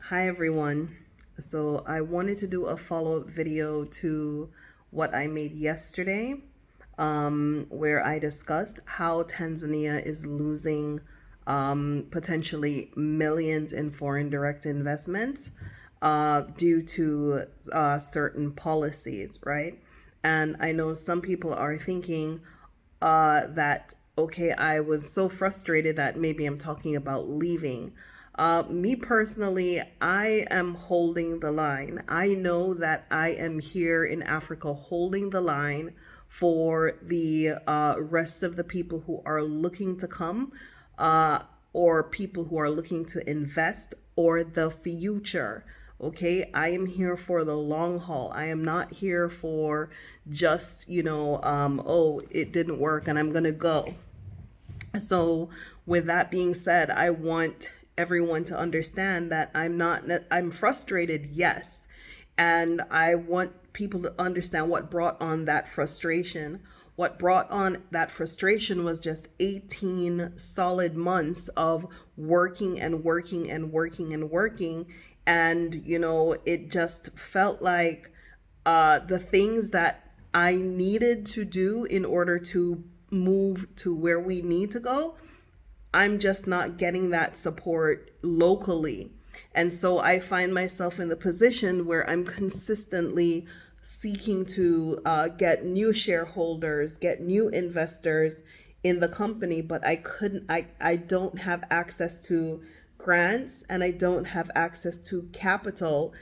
Hi everyone. So I wanted to do a follow-up video to what I made yesterday, where I discussed how Tanzania is losing potentially millions in foreign direct investments due to certain policies, right? And I know some people are thinking that, okay, I was so frustrated that maybe I'm talking about leaving. Me personally, I am holding the line. I know that I am here in Africa holding the line for the rest of the people who are looking to come, or people who are looking to invest, or the future. Okay, I am here for the long haul. I am not here for just, oh, it didn't work and I'm gonna go. So, with that being said, I want everyone to understand that I'm frustrated, yes. And I want people to understand what brought on that frustration. What brought on that frustration was just 18 solid months of working and working and working and working. And, it just felt like the things that I needed to do in order to move to where we need to go, I'm just not getting that support locally. And so I find myself in the position where I'm consistently seeking to get new shareholders, get new investors in the company, but I don't have access to grants and I don't have access to capital,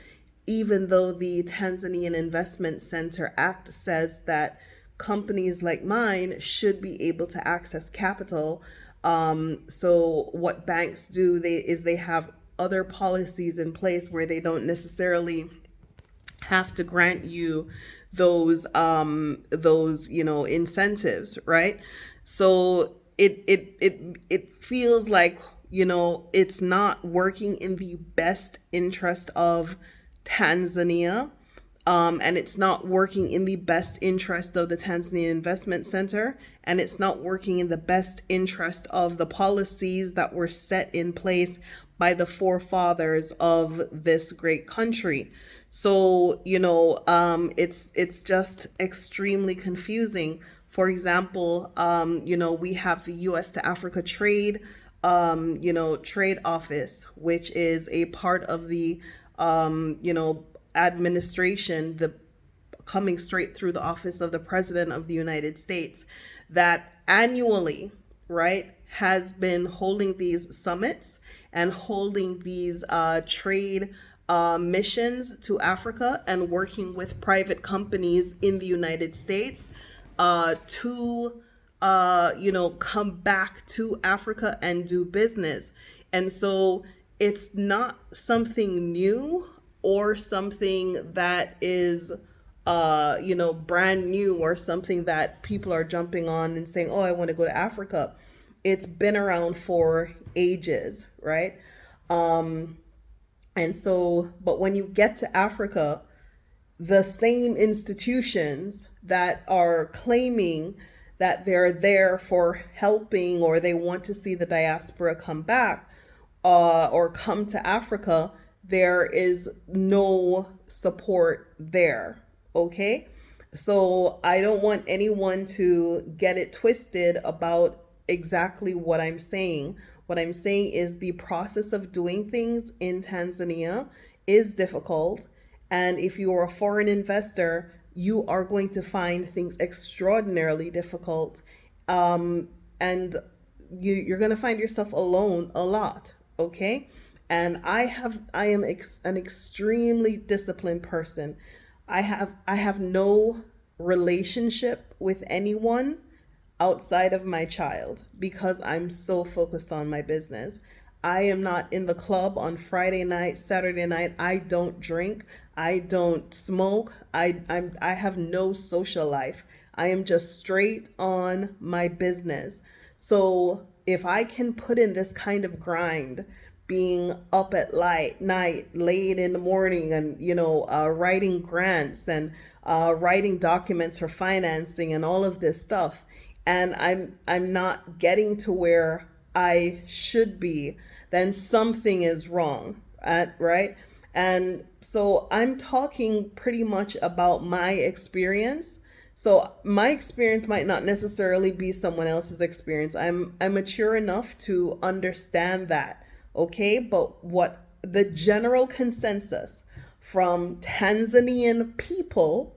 even though the Tanzanian Investment Center Act says that companies like mine should be able to access capital. So what banks do they have other policies in place where they don't necessarily have to grant you those incentives, right? So it feels like it's not working in the best interest of Tanzania, and it's not working in the best interest of the Tanzania Investment Center, and it's not working in the best interest of the policies that were set in place by the forefathers of this great country. So, it's just extremely confusing. For example, we have the U.S. to Africa trade, trade office, which is a part of the, administration, the coming straight through the office of the President of the United States, that annually, right, has been holding these summits and holding these trade missions to Africa and working with private companies in the United States to come back to Africa and do business. And so it's not something new or something that is brand new, or something that people are jumping on and saying, oh, I want to go to Africa. It's been around for ages, right? And so, but when you get to Africa, the same institutions that are claiming that they're there for helping, or they want to see the diaspora come back or come to Africa, there is no support there. Okay? So I don't want anyone to get it twisted about exactly what I'm saying. What I'm saying is the process of doing things in Tanzania is difficult. And if you are a foreign investor, you are going to find things extraordinarily difficult. And you're going to find yourself alone a lot. Okay. And I am an extremely disciplined person. I have no relationship with anyone outside of my child because I'm so focused on my business. I am not in the club on Friday night, Saturday night. I don't drink. I don't smoke. I have no social life. I am just straight on my business. So if I can put in this kind of grind, being up at night, late in the morning, and writing grants and writing documents for financing and all of this stuff, and I'm not getting to where I should be, then something is wrong. right? And so I'm talking pretty much about my experience. So my experience might not necessarily be someone else's experience. I'm mature enough to understand that, okay? But what the general consensus from Tanzanian people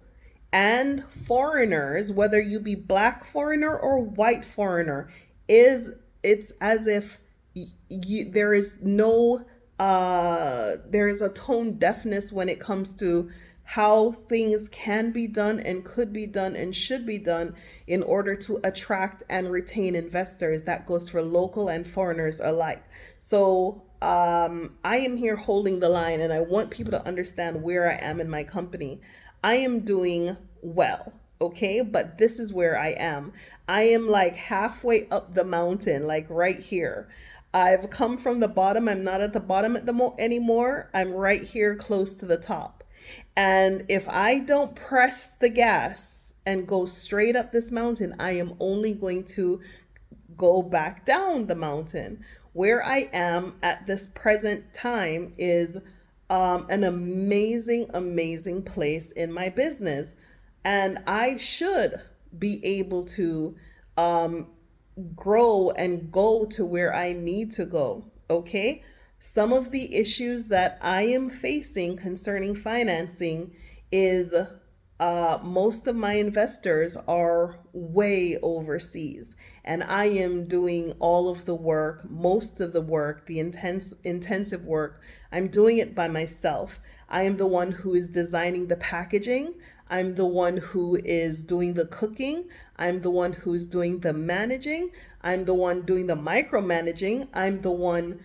and foreigners, whether you be black foreigner or white foreigner, is it's as if there is no there is a tone deafness when it comes to how things can be done and could be done and should be done in order to attract and retain investors. That goes for local and foreigners alike. So I am here holding the line, and I want people to understand where I am in my company. I am doing well, okay? But this is where I am. I am like halfway up the mountain, like right here. I've come from the bottom. I'm not at the bottom anymore. I'm right here close to the top. And if I don't press the gas and go straight up this mountain, I am only going to go back down the mountain. Where I am at this present time is an amazing, amazing place in my business. And I should be able to grow and go to where I need to go. Okay. Some of the issues that I am facing concerning financing is most of my investors are way overseas, and I am doing all of the work, most of the work, the intensive work. I'm doing it by myself. I am the one who is designing the packaging. I'm the one who is doing the cooking. I'm the one who's doing the managing. I'm the one doing the micromanaging. I'm the one,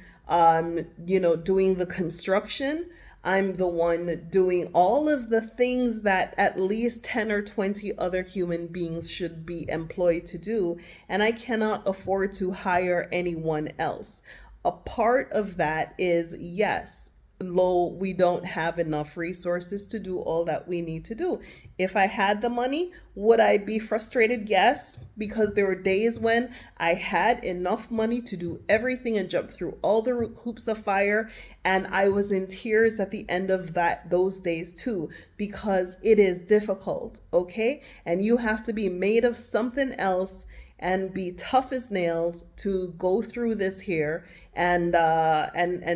doing the construction. I'm the one doing all of the things that at least 10 or 20 other human beings should be employed to do. And I cannot afford to hire anyone else. A part of that is, yes, we don't have enough resources to do all that we need to do. If I had the money, would I be frustrated? Yes, because there were days when I had enough money to do everything and jump through all the hoops of fire, and I was in tears at the end of those days too, because it is difficult, okay? And you have to be made of something else and be tough as nails to go through this here and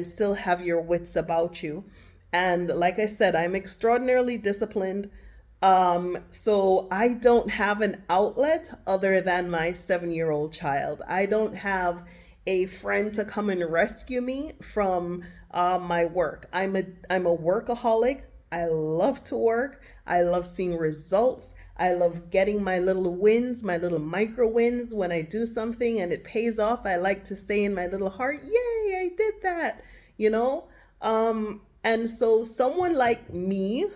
still have your wits about you. And like I said, I'm extraordinarily disciplined. So I don't have an outlet other than my 7-year-old child. I don't have a friend to come and rescue me from my work. I'm a workaholic. I love to work. I love seeing results. I love getting my little wins, my little micro wins when I do something and it pays off. I like to say in my little heart, yay, I did that, you know? And so someone like me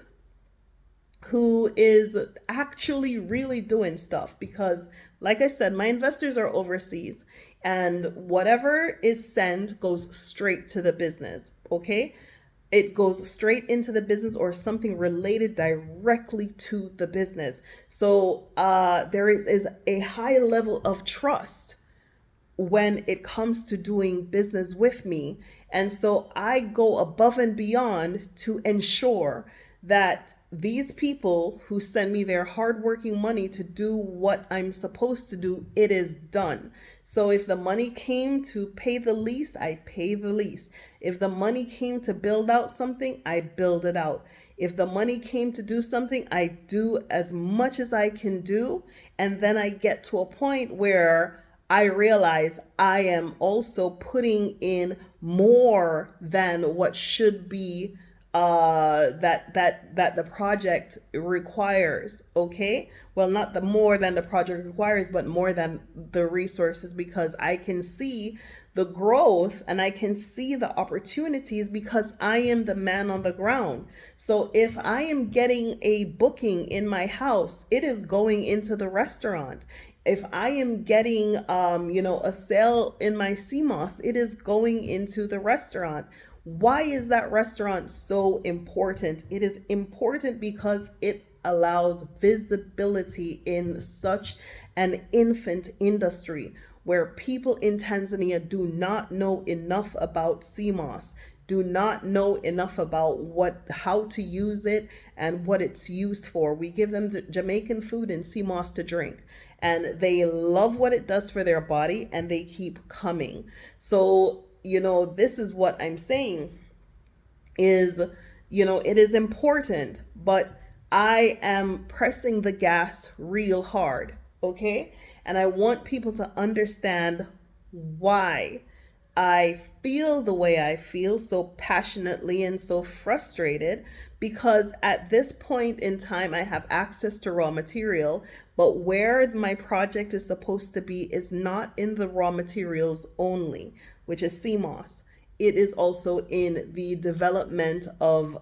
who is actually really doing stuff, because like I said, my investors are overseas and whatever is sent goes straight to the business, okay? It goes straight into the business or something related directly to the business. So there is a high level of trust when it comes to doing business with me. And so I go above and beyond to ensure that these people who send me their hardworking money to do what I'm supposed to do, it is done. So if the money came to pay the lease, I pay the lease. If the money came to build out something, I build it out. If the money came to do something, I do as much as I can do. And then I get to a point where I realize I am also putting in more than what should be that the project requires. Okay, well, not the more than the project requires, but more than the resources, because I can see the growth and I can see the opportunities because I am the man on the ground. So if I am getting a booking in my house, it is going into the restaurant. If I am getting a sale in my CMOS, it is going into the restaurant. Why is that restaurant so important? It is important because it allows visibility in such an infant industry where people in Tanzania do not know enough about CMOS. do not know enough about how to use it and what it's used for. We give them the Jamaican food and sea moss to drink, and they love what it does for their body, and they keep coming. So, this is what I'm saying is, it is important, but I am pressing the gas real hard, okay? And I want people to understand why I feel the way I feel so passionately and so frustrated, because at this point in time, I have access to raw material, but where my project is supposed to be is not in the raw materials only, which is sea moss. It is also in the development of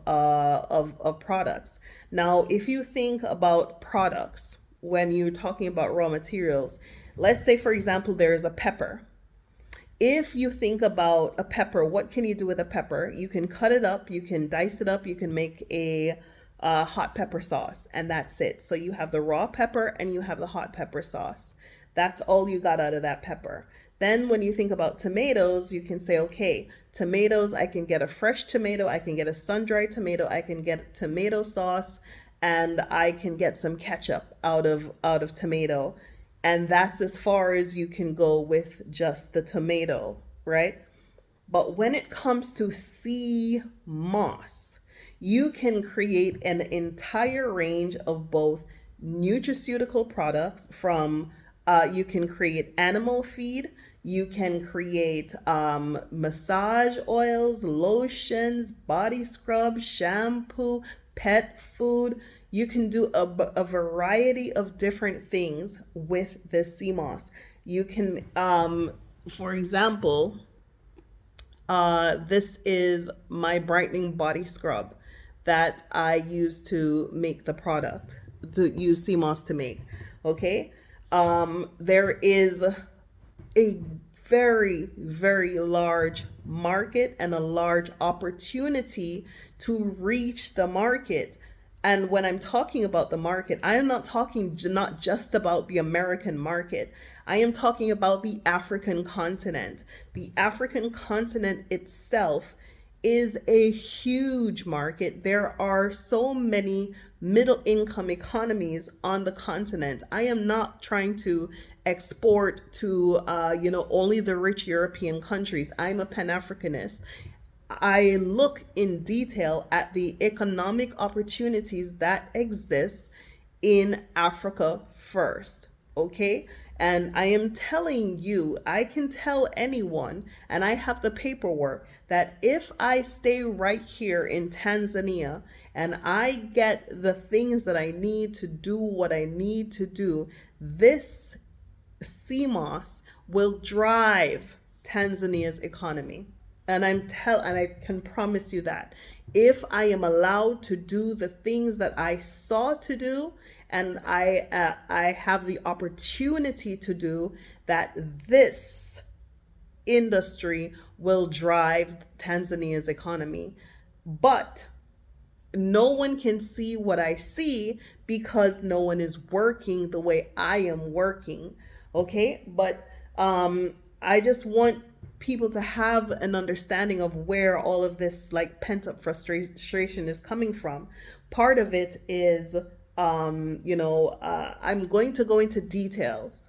products. Now, if you think about products, when you're talking about raw materials, let's say, for example, there is a pepper. If you think about a pepper, what can you do with a pepper? You can cut it up, you can dice it up, you can make a hot pepper sauce, and that's it. So you have the raw pepper and you have the hot pepper sauce. That's all you got out of that pepper. Then when you think about tomatoes, you can say, okay, tomatoes, I can get a fresh tomato, I can get a sun-dried tomato, I can get tomato sauce, and I can get some ketchup out of tomato. And that's as far as you can go with just the tomato, right? But when it comes to sea moss, you can create an entire range of both nutraceutical products from, you can create animal feed, you can create massage oils, lotions, body scrub, shampoo, pet food. You can do a variety of different things with this sea moss. You can, for example, this is my brightening body scrub that I use to make the product, to use sea moss to make. Okay. There is a very, very large market and a large opportunity to reach the market. And when I'm talking about the market, I am not talking not just about the American market. I am talking about the African continent. The African continent itself is a huge market. There are so many middle income economies on the continent. I am not trying to export to only the rich European countries. I'm a Pan-Africanist. I look in detail at the economic opportunities that exist in Africa first, okay? And I am telling you, I can tell anyone, and I have the paperwork, that if I stay right here in Tanzania and I get the things that I need to do what I need to do, this sea moss will drive Tanzania's economy. And I can promise you that if I am allowed to do the things that I sought to do, and I have the opportunity to do that, this industry will drive Tanzania's economy. But no one can see what I see because no one is working the way I am working. Okay, but I just want people to have an understanding of where all of this like pent up frustration is coming from. Part of it is, I'm going to go into details,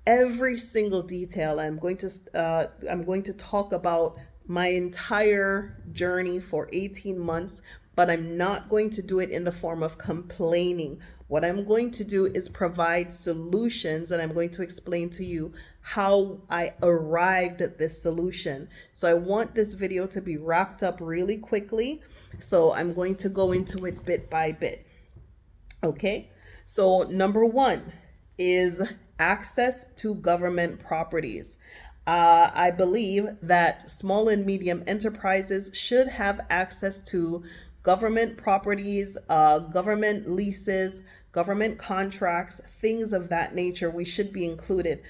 every single detail. I'm going to talk about my entire journey for 18 months, but I'm not going to do it in the form of complaining. What I'm going to do is provide solutions, and I'm going to explain to you how I arrived at this solution. So I want this video to be wrapped up really quickly. So I'm going to go into it bit by bit. Okay. So number one is access to government properties. I believe that small and medium enterprises should have access to government properties, government leases, government contracts, things of that nature. We should be included.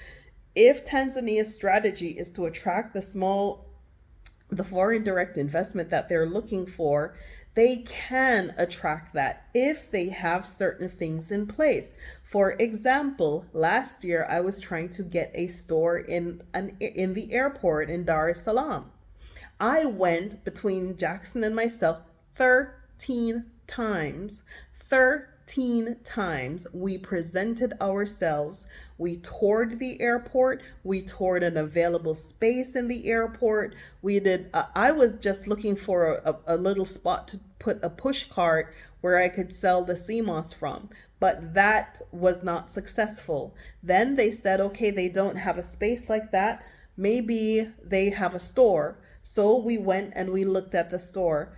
If Tanzania's strategy is to attract the foreign direct investment that they're looking for, they can attract that if they have certain things in place. For example, last year I was trying to get a store in the airport in Dar es Salaam. I went between Jackson and myself 13 times. 13 times we presented ourselves. We toured the airport. We toured an available space in the airport. We did, I was just looking for a little spot to put a push cart where I could sell the sea moss from. But that was not successful. Then they said, okay, they don't have a space like that. Maybe they have a store. So we went and we looked at the store.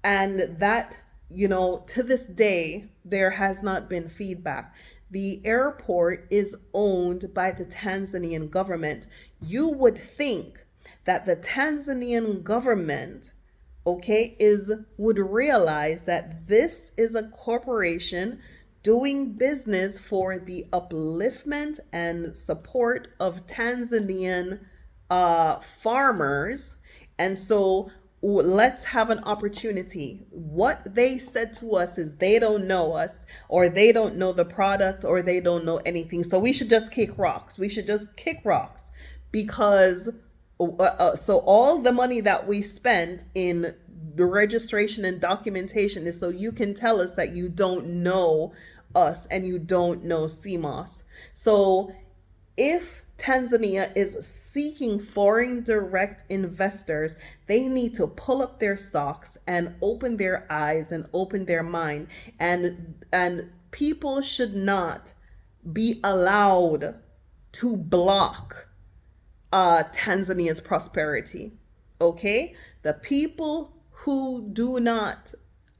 And that, to this day, there has not been feedback. The airport is owned by the Tanzanian government. You would think that the Tanzanian government, would realize that this is a corporation doing business for the upliftment and support of Tanzanian farmers. And so let's have an opportunity. What they said to us is they don't know us, or they don't know the product, or they don't know anything. So we should just kick rocks. We should just kick rocks because so all the money that we spent in the registration and documentation is so you can tell us that you don't know us and you don't know CMOS. So if Tanzania is seeking foreign direct investors, they need to pull up their socks and open their eyes and open their mind. And people should not be allowed to block Tanzania's prosperity. Okay? The people who do not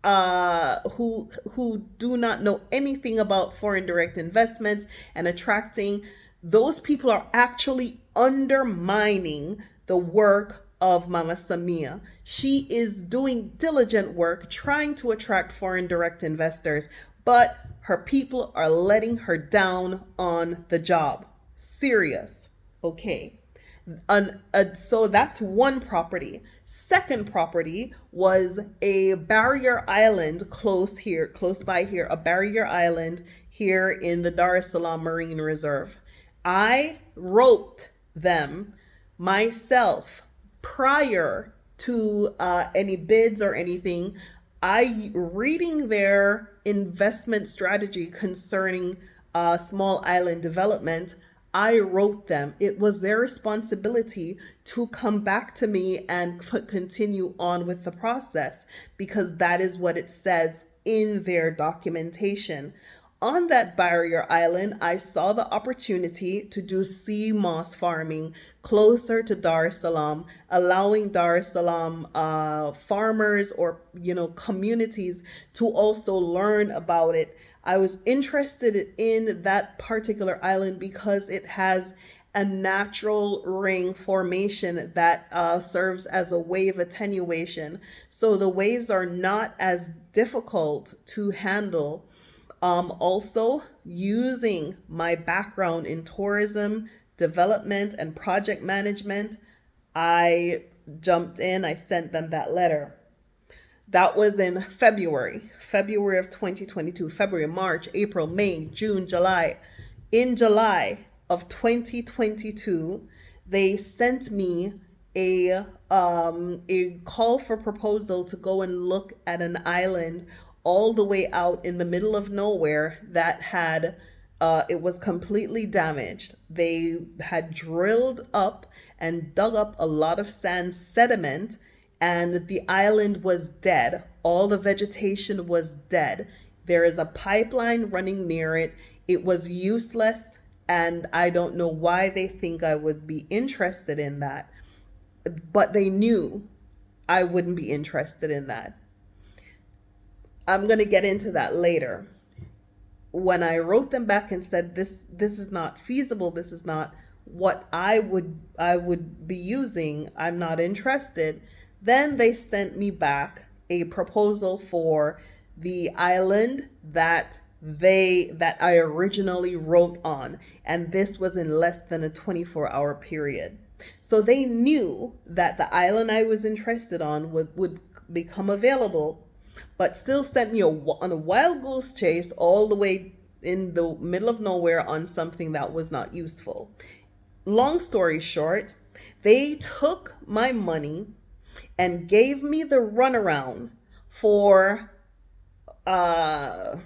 who do not know anything about foreign direct investments and attracting, those people are actually undermining the work of Mama Samia. She is doing diligent work trying to attract foreign direct investors, but her people are letting her down on the job. Serious. Okay. So that's one property. Second property was a barrier island close by here, a barrier island here in the Dar es Salaam Marine Reserve. I wrote them myself prior to any bids or anything. Reading their investment strategy concerning small island development, I wrote them. It was their responsibility to come back to me and continue on with the process because that is what it says in their documentation. On that barrier island, I saw the opportunity to do sea moss farming closer to Dar es Salaam, allowing Dar es Salaam farmers or communities to also learn about it. I was interested in that particular island because it has a natural ring formation that serves as a wave attenuation. So the waves are not as difficult to handle. Also, using my background in tourism, development, and project management, I jumped in, I sent them that letter. That was in February of 2022, February, March, April, May, June, July. In July of 2022, they sent me a call for proposal to go and look at an island all the way out in the middle of nowhere that had, it was completely damaged. They had drilled up and dug up a lot of sand sediment, and the island was dead. All the vegetation was dead. There is a pipeline running near it. It was useless, and I don't know why they think I would be interested in that. But they knew I wouldn't be interested in that. I'm going to get into that later. When I wrote them back and said this is not feasible, this is not what I would be using, I'm not interested, then they sent me back a proposal for the island that I originally wrote on, and this was in less than a 24-hour period. So they knew that the island I was interested on would become available, but still sent me on a wild goose chase all the way in the middle of nowhere on something that was not useful. Long story short, They took my money and gave me the runaround for uh,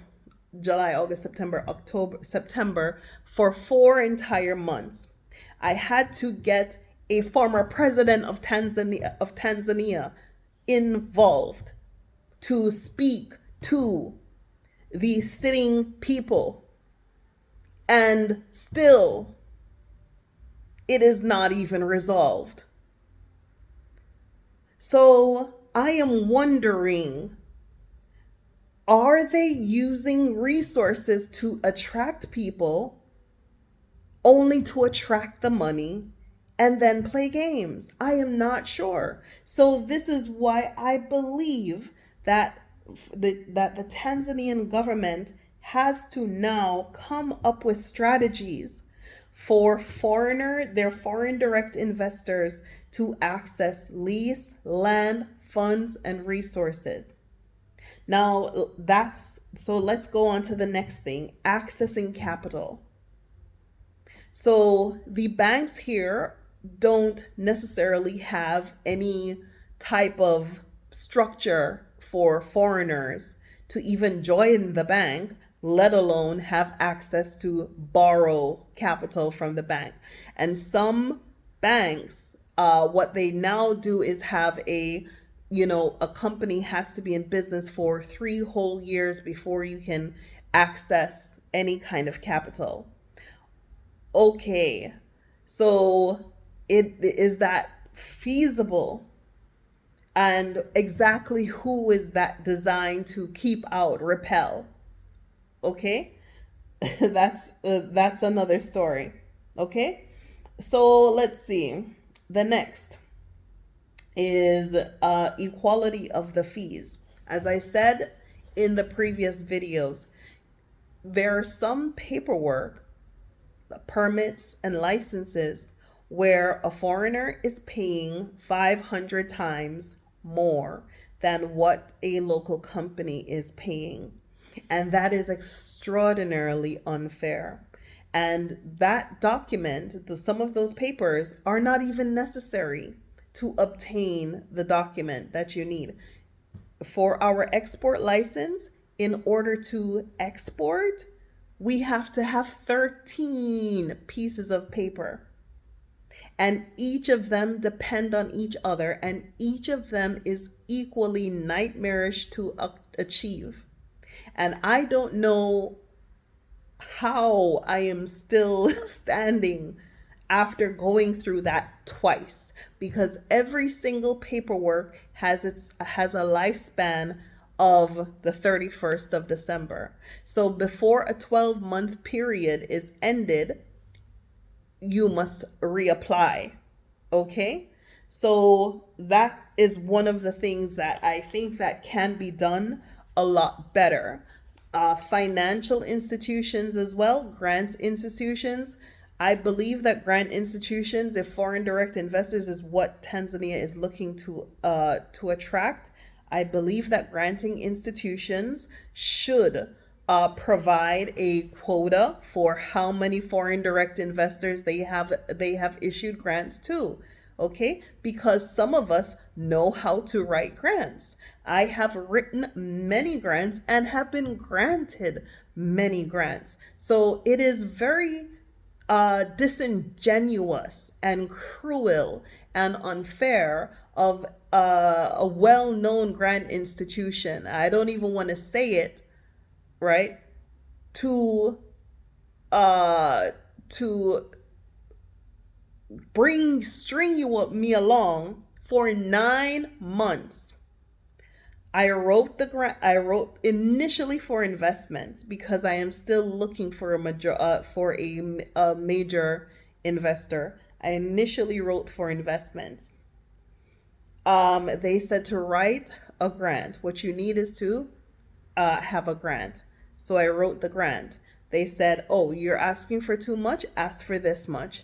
July, August, September, October, September, for 4 entire months. I had to get a former president of Tanzania involved to speak to the sitting people, and still it is not even resolved. So I am wondering, are they using resources to attract people only to attract the money and then play games? I am not sure. So this is why I believe that the Tanzanian government has to now come up with strategies for their foreign direct investors to access lease, land, funds, and resources. Now let's go on to the next thing, accessing capital. So the banks here don't necessarily have any type of structure for foreigners to even join the bank, let alone have access to borrow capital from the bank. And some banks, what they now do is have a company has to be in business for 3 whole years before you can access any kind of capital. Okay, so is that feasible? And exactly who is that designed to keep out, repel? Okay, that's another story. Okay, so let's see. The next is equality of the fees. As I said in the previous videos, there are some paperwork, permits, and licenses where a foreigner is paying 500 times more than what a local company is paying. And that is extraordinarily unfair. And that document, some of those papers are not even necessary to obtain the document that you need. For our export license, in order to export, we have to have 13 pieces of paper. And each of them depend on each other, and each of them is equally nightmarish to achieve. And I don't know how I am still standing after going through that twice, because every single paperwork has a lifespan of the 31st of December. So before a 12-month period is ended, you must reapply. Okay? So that is one of the things that I think that can be done a lot better. Financial institutions as well, grants institutions. I believe that grant institutions, if foreign direct investors is what Tanzania is looking to attract, I believe that granting institutions should provide a quota for how many foreign direct investors they have issued grants to. Okay, because some of us know how to write grants. I have written many grants and have been granted many grants. So it is very disingenuous and cruel and unfair of a well-known grant institution. I don't even want to say it, right? To string me along for 9 months. I wrote initially for investments because I am still looking for a major investor. I initially wrote for investments. They said to write a grant. What you need is to have a grant. So I wrote the grant. They said, "Oh, you're asking for too much. Ask for this much,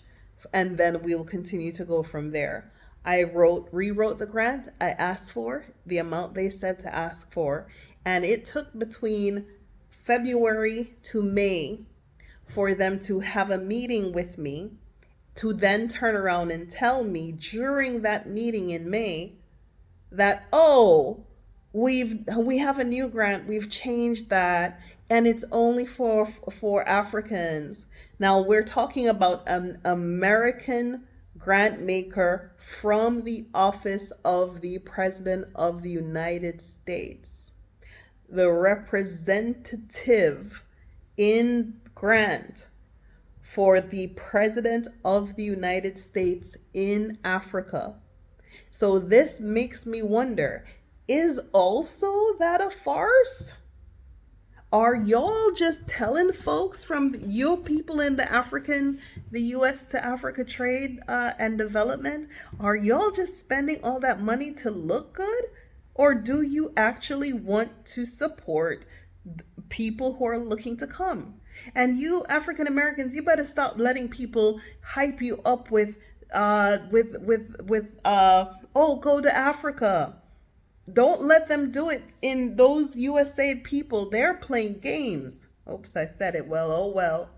and then we'll continue to go from there." I rewrote the grant. I asked for the amount they said to ask for, and it took between February to May for them to have a meeting with me to then turn around and tell me during that meeting in May that, oh, we have a new grant, we've changed that, and it's only for Africans. Now we're talking about an American grant maker from the office of the President of the United States, the representative in grant for the President of the United States in Africa. So this makes me wonder, is also that a farce? Are y'all just telling folks from your people in the U.S. to Africa trade and development, are y'all just spending all that money to look good? Or do you actually want to support people who are looking to come? And you African Americans, you better stop letting people hype you up with oh, go to Africa. Don't let them do it in those USAID people. They're playing games. Oops, I said it well. Oh, well.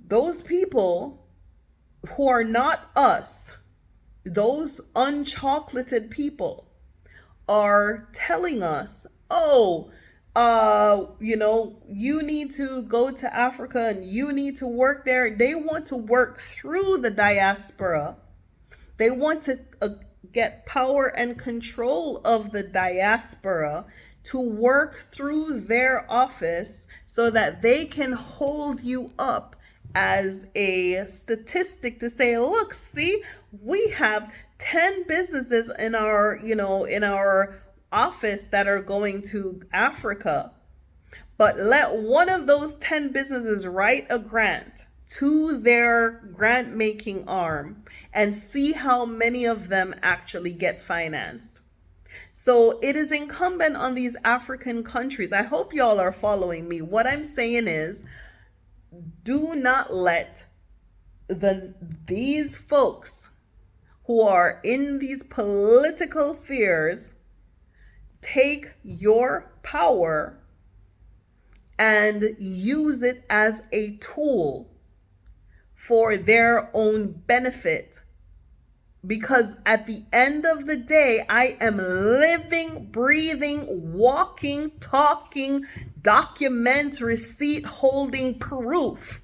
Those people who are not us, those unchocolated people, are telling us, oh, you need to go to Africa and you need to work there. They want to work through the diaspora. They want to get power and control of the diaspora to work through their office so that they can hold you up as a statistic to say, look, see, we have 10 businesses in our office that are going to Africa, but let one of those 10 businesses write a grant to their grant making arm and see how many of them actually get financed. So it is incumbent on these African countries. I hope y'all are following me. What I'm saying is, do not let these folks who are in these political spheres take your power and use it as a tool for their own benefit. Because at the end of the day, I am living, breathing, walking, talking, document, receipt holding proof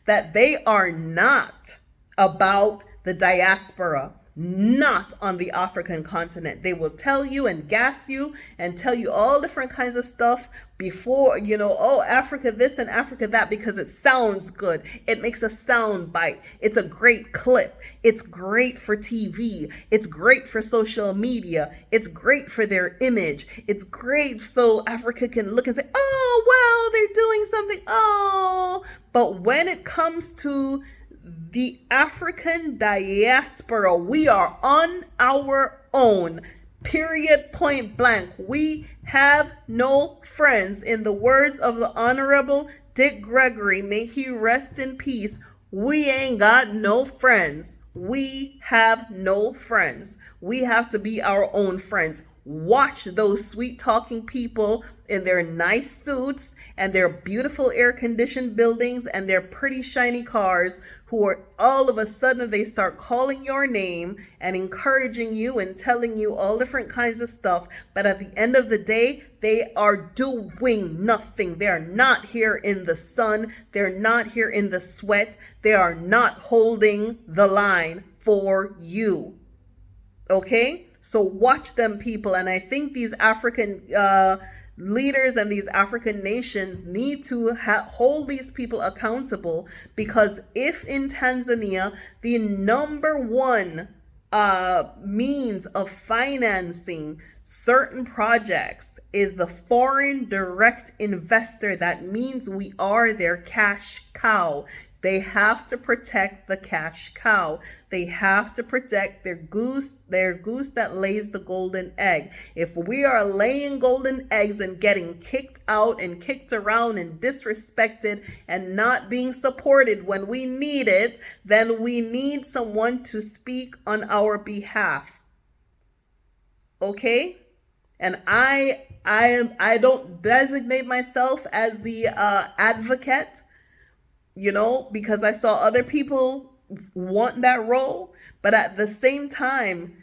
that they are not about the diaspora, not on the African continent. They will tell you and gas you and tell you all different kinds of stuff before, oh, Africa this and Africa that, because it sounds good. It makes a sound bite. It's a great clip. It's great for TV. It's great for social media. It's great for their image. It's great so Africa can look and say, oh, wow, they're doing something. Oh, but when it comes to the African diaspora, we are on our own. Period, point blank. We have no friends. In the words of the Honorable Dick Gregory, may he rest in peace, we ain't got no friends. We have no friends. We have to be our own friends. Watch those sweet talking people in their nice suits and their beautiful air-conditioned buildings and their pretty shiny cars, who are all of a sudden they start calling your name and encouraging you and telling you all different kinds of stuff. But at the end of the day, they are doing nothing. They're not here in the sun. They're not here in the sweat. They are not holding the line for you. Okay? So watch them, people. And I think these African leaders and these African nations need to hold these people accountable, because if in Tanzania, the number one means of financing certain projects is the foreign direct investor, that means we are their cash cow. They have to protect the cash cow. They have to protect their goose that lays the golden egg. If we are laying golden eggs and getting kicked out and kicked around and disrespected and not being supported when we need it, then we need someone to speak on our behalf. Okay? And I don't designate myself as the advocate, because I saw other people want that role, but at the same time,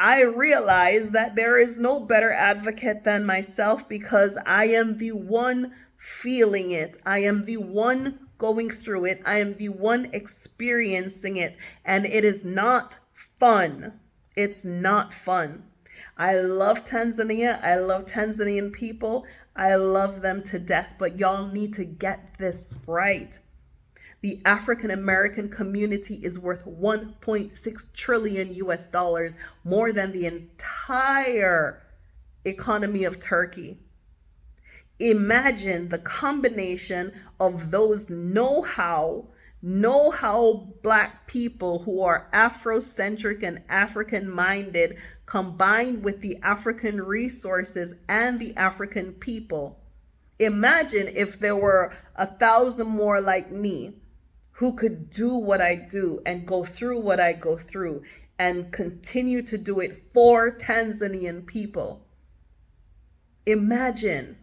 I realize that there is no better advocate than myself because I am the one feeling it. I am the one going through it. I am the one experiencing it. And it is not fun. It's not fun. I love Tanzania. I love Tanzanian people. I love them to death. But y'all need to get this right. The African American community is worth 1.6 trillion US dollars, more than the entire economy of Turkey. Imagine the combination of those know-how Black people who are Afrocentric and African minded, combined with the African resources and the African people. Imagine if there were 1,000 more like me who could do what I do and go through what I go through and continue to do it for Tanzanian people. Imagine.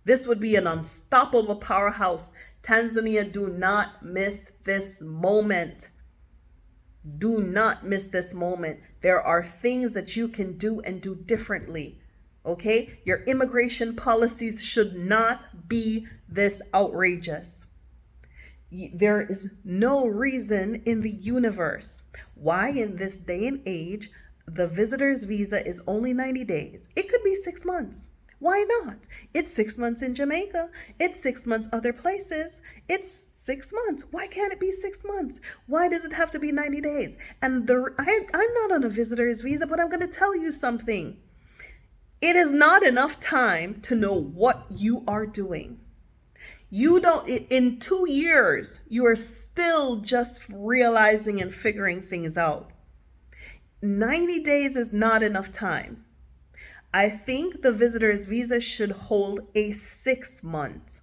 This would be an unstoppable powerhouse. Tanzania, do not miss this moment. Do not miss this moment. There are things that you can do and do differently. Okay? Your immigration policies should not be this outrageous. There is no reason in the universe why in this day and age the visitor's visa is only 90 days. It could be 6 months. Why not? It's 6 months in Jamaica. It's 6 months other places. It's 6 months. Why can't it be 6 months? Why does it have to be 90 days? And I'm not on a visitor's visa, but I'm going to tell you something. It is not enough time to know what you are doing. You don't, in 2 years, you are still just realizing and figuring things out. 90 days is not enough time. I think the visitor's visa should hold a 6 month.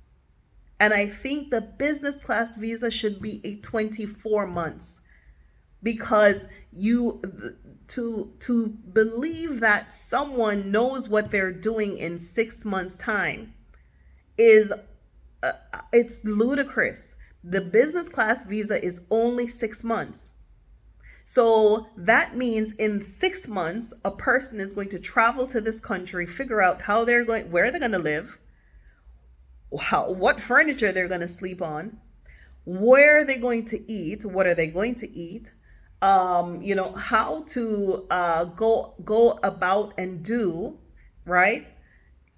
And I think the business class visa should be a 24 months. Because to believe that someone knows what they're doing in 6 months' time is it's ludicrous. The business class visa is only 6 months. So that means in 6 months, a person is going to travel to this country, figure out where they're going to live, what furniture they're going to sleep on, where are they going to eat, what are they going to eat, how to go about and do, right?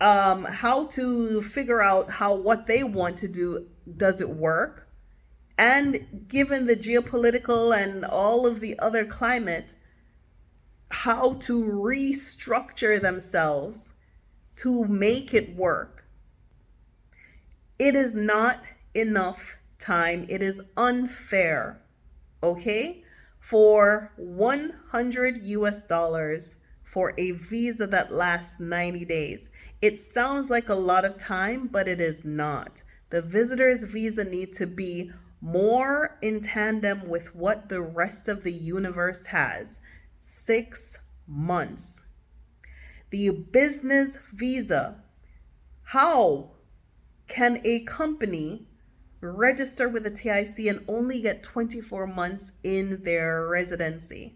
How to figure out what they want to do, does it work? And given the geopolitical and all of the other climate, how to restructure themselves to make it work. It is not enough time. It is unfair, okay? For 100 US dollars for a visa that lasts 90 days. It sounds like a lot of time, but it is not. The visitor's visa needs to be more in tandem with what the rest of the universe has. 6 months. The business visa. How can a company register with the TIC and only get 24 months in their residency?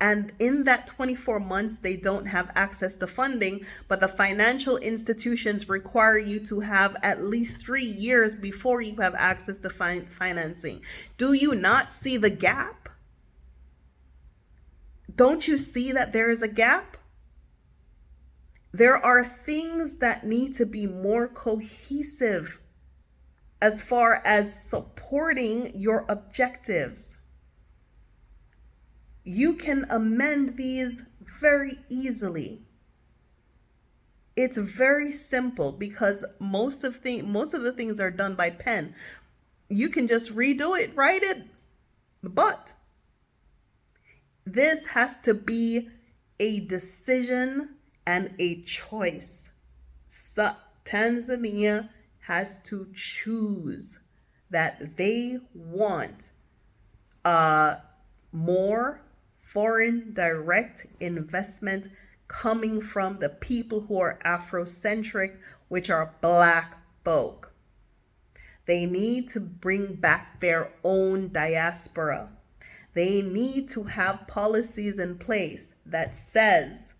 And in that 24 months, they don't have access to funding, but the financial institutions require you to have at least 3 years before you have access to financing. Do you not see the gap? Don't you see that there is a gap? There are things that need to be more cohesive as far as supporting your objectives. You can amend these very easily. It's very simple because most of the things are done by pen. You can just redo it, write it. But this has to be a decision and a choice. So Tanzania has to choose that they want more foreign direct investment coming from the people who are Afrocentric, which are Black folk. They need to bring back their own diaspora. They need to have policies in place that says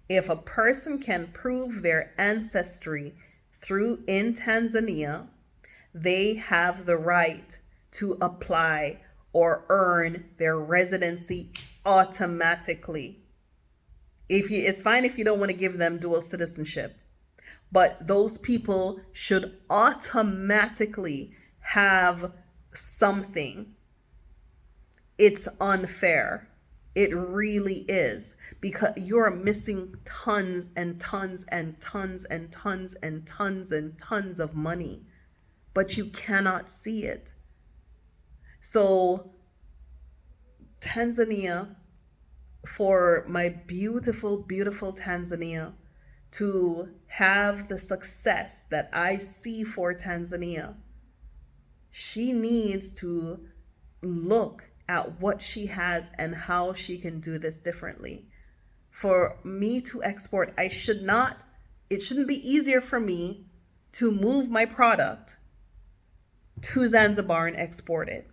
if a person can prove their ancestry through in Tanzania, they have the right to apply or earn their residency automatically. It's fine if you don't want to give them dual citizenship, but those people should automatically have something. It's unfair. It really is, because you're missing tons and tons and tons and tons and tons and tons of money, but you cannot see it. So Tanzania, for my beautiful, beautiful Tanzania to have the success that I see for Tanzania, she needs to look at what she has and how she can do this differently. For me to export, it shouldn't be easier for me to move my product to Zanzibar and export it.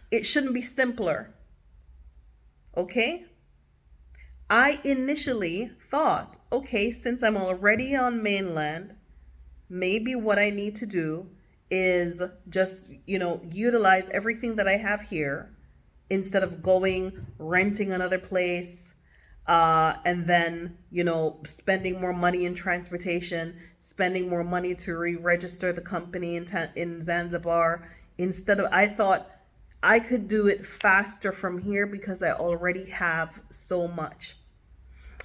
It shouldn't be simpler. Okay? I initially thought, okay, since I'm already on mainland, maybe what I need to do is just, utilize everything that I have here instead of renting another place, and then, spending more money in transportation, spending more money to re-register the company in Zanzibar. I thought I could do it faster from here because I already have so much.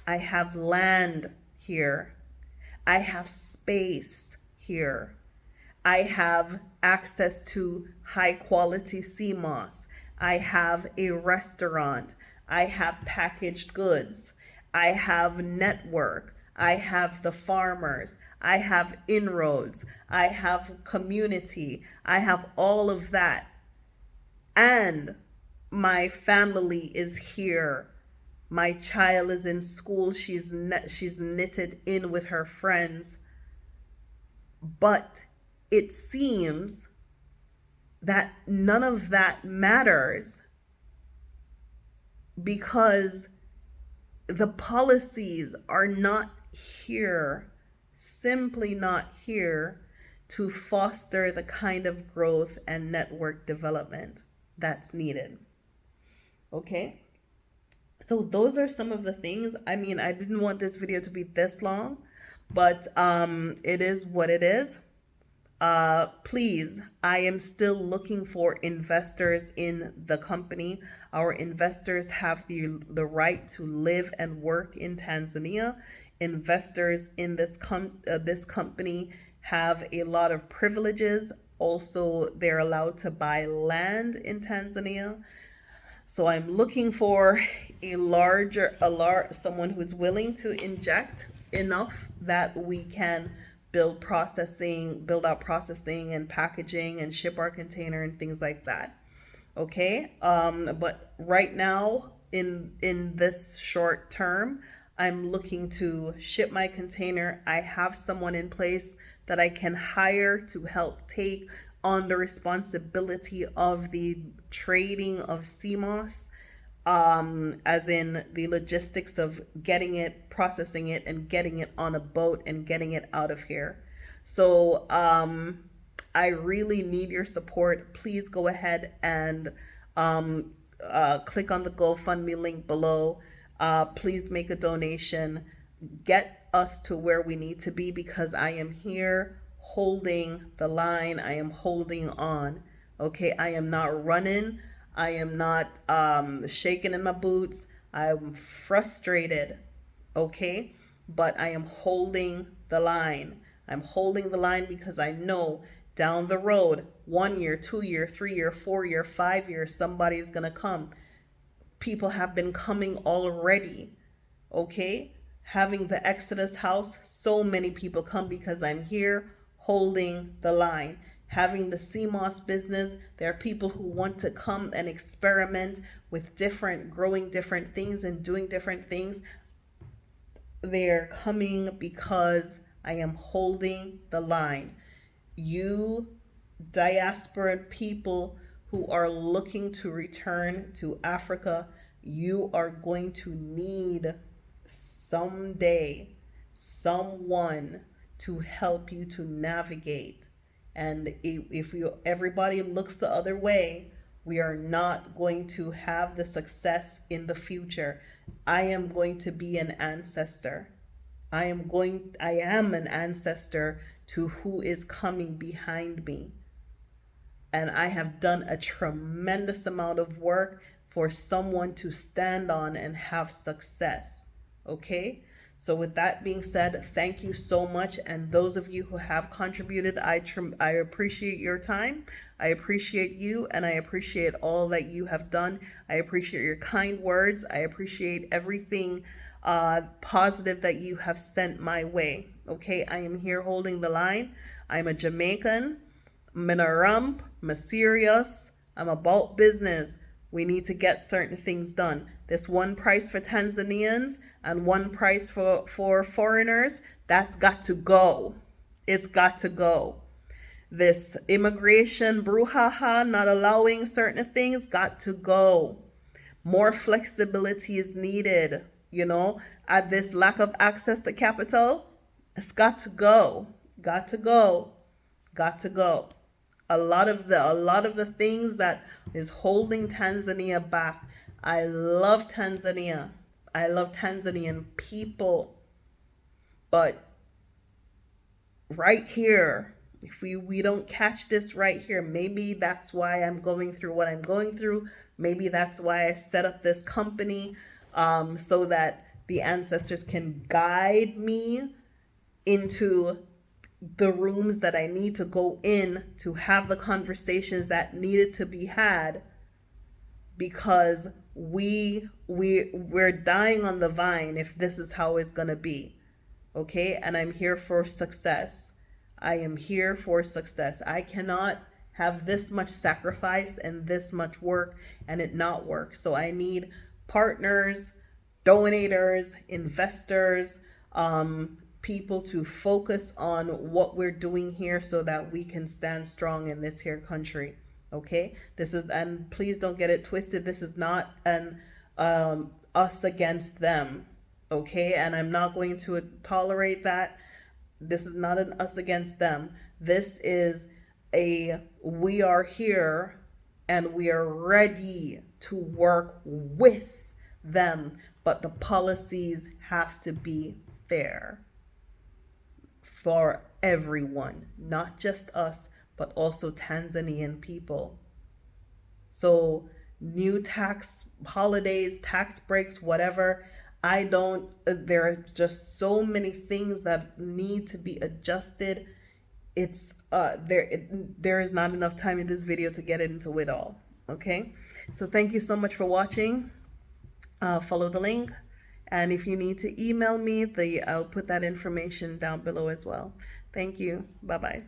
I have land here. I have space here. I have access to high quality sea moss. I have a restaurant. I have packaged goods. I have network. I have the farmers. I have inroads. I have community. I have all of that. And my family is here. My child is in school. She's knitted in with her friends. But it seems that none of that matters because the policies are not here, simply not here to foster the kind of growth and network development that's needed. Okay? So those are some of the things. I mean, I didn't want this video to be this long, but it is what it is. Please, I am still looking for investors in the company. Our investors have the right to live and work in Tanzania. Investors in this company have a lot of privileges. Also, they're allowed to buy land in Tanzania. So I'm looking for someone who's willing to inject enough that we can build out processing and packaging and ship our container and things like that. Okay. But right now in this short term, I'm looking to ship my container. I have someone in place that I can hire to help take on the responsibility of the trading of CMOS, as in the logistics of getting it, processing it, and getting it on a boat and getting it out of here. So I really need your support. Please go ahead and click on the GoFundMe link below. Please make a donation. Get us to where we need to be, because I am here holding the line. I am holding on. Okay, I am not running. I am not shaking in my boots. I'm frustrated. Okay, but I am holding the line. I'm holding the line because I know down the road, 1 year, 2 year, 3 year, 4 year, 5 years, somebody's gonna come. People have been coming already. Okay, having the Exodus house, so many people come because I'm here holding the line. Having the CMOS business, there are people who want to come and experiment with growing different things and doing different things. They're coming because I am holding the line. You diaspora people who are looking to return to Africa, you are going to need someday someone to help you to navigate. And if you everybody looks the other way, we are not going to have the success in the future. I am going to be an ancestor. I am an ancestor to who is coming behind me. And I have done a tremendous amount of work for someone to stand on and have success. Okay? So with that being said, thank you so much. And those of you who have contributed, I appreciate your time. I appreciate you, and I appreciate all that you have done. I appreciate your kind words. I appreciate everything positive that you have sent my way. Okay, I am here holding the line. I'm a Jamaican. I'm in a rump. I'm serious. I'm about business. We need to get certain things done. This one price for Tanzanians and one price for foreigners, that's got to go. It's got to go. This immigration brouhaha, not allowing certain things, got to go. More flexibility is needed, at this lack of access to capital. It's got to go. Got to go. Got to go. A lot of the things that is holding Tanzania back. I love Tanzania. I love Tanzanian people. But right here, if we don't catch this right here, maybe that's why I'm going through what I'm going through. Maybe that's why I set up this company, so that the ancestors can guide me into the rooms that I need to go in to have the conversations that needed to be had, because we're dying on the vine if this is how it's gonna be. Okay, and I'm here for success. I am here for success. I cannot have this much sacrifice and this much work and it not work. So I need partners, donators, investors, people to focus on what we're doing here so that we can stand strong in this here country. Okay, this is, and please don't get it twisted, this is not an us against them. Okay, and I'm not going to tolerate that. This is not an us against them. This is we are here and we are ready to work with them, but the policies have to be fair for everyone, not just us, but also Tanzanian people. So new tax holidays, tax breaks, whatever. There are just so many things that need to be adjusted. There is not enough time in this video to get into it all. Okay, so thank you so much for watching. Follow the link, and if you need to email me, I'll put that information down below as well. Thank you. Bye bye.